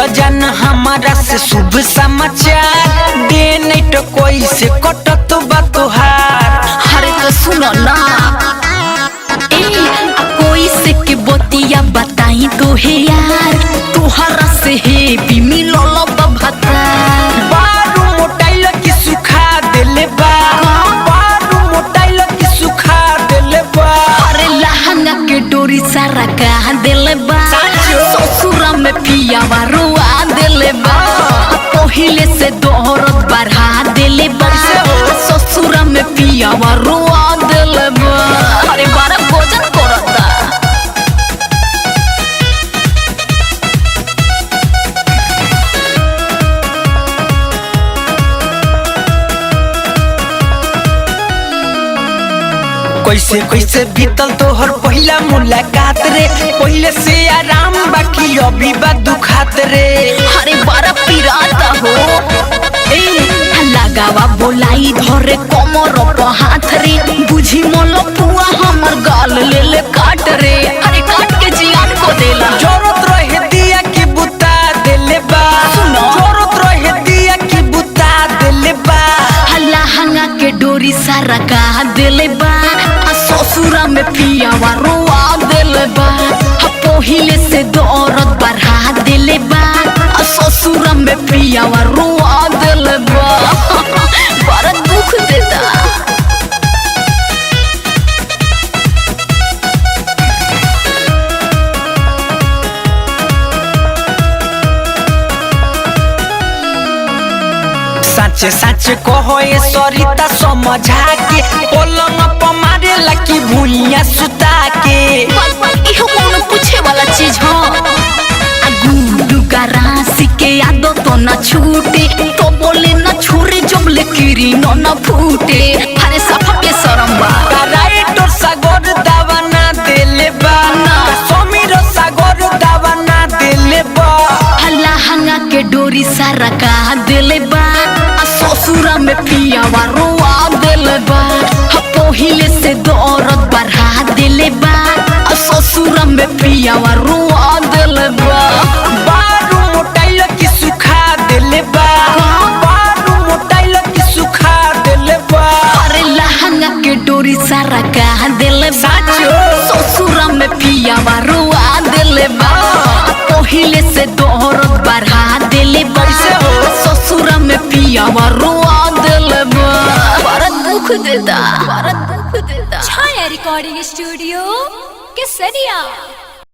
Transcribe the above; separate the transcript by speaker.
Speaker 1: बजान हमारा से शुभ समाचार दे नहीं तो कोई से कटत बा तोहार।
Speaker 2: अरे तो सुनो ना कोई से के बतिया बताई तो है यार तुहरा से है भी मिलो भतार।
Speaker 1: बारू मोटाइल की सुखा देले बा, बारू मोटाइल की सुखा देले बा।
Speaker 2: अरे लहंगा के डोरी सारा कहा देले बा, ससुरा में पियावा रुआ देले बा। पहिले से दोहरत बढ़ा देले बा, ससुरा में पियावा रुआ देले बा। अरे बारा भोजन करता
Speaker 1: कैसे कैसे बीतल तोहर पहला मुलाकात रे, पहले से आराम बाकी अभी बा दुखात रे।
Speaker 2: अरे बारा पिराता हो लगावा बोलाई धरे कमर पर हाथ रे, बुझी मोलो पुआ हमर गाल ले ले काट रे। अरे काट के जियान को देला
Speaker 1: जरूरत रहे दिया की बुता देले बा, जरूरत रहे दिया की बुता देले बा।
Speaker 2: लहंगा के डोरी सारा कहा देले बा, ससुरा में पियावा रुआ देले बा। पहिले से दौरत बढ़ा देले बा, ससुरा में पियावा रुआ देले बा। बड़ा दुख देता
Speaker 1: साचे साचे कहो ये सरिता समझा के, पलंग पर मारे लकी भुइया सुता के।
Speaker 2: इहो कौन पूछे वाला चीज हो, गुडू का राशि के यादो तो न छूटे, तो बोले न छुरे जब ले किरी न फूटे। अरे सफा के शरम बा
Speaker 1: राइटर सागर दावा ना देले बा, समीर सागर दावा ना देले बा।
Speaker 2: लहंगा के डोरी सारा कहा देले बा, ससुरा में पियावा रुआ देले बा। पहिले से दौरत बढ़ा देले बा, ससुरा में पियावा रुआ देले बा।
Speaker 1: बारू मोटाइल की सुखा देले बा, बारू मोटाइल की सुखा देले बा।
Speaker 2: अरे लहंगा के डोरी सारा कहा देले बा, ससुरा में पियावा रुआ देले बा। पहिले से दोहरत बढ़ा देले बा, ससुरा में पियावा रुआ देले बा। बड़ा दुख देता
Speaker 3: छाया रिकॉर्डिंग स्टूडियो केसरिया।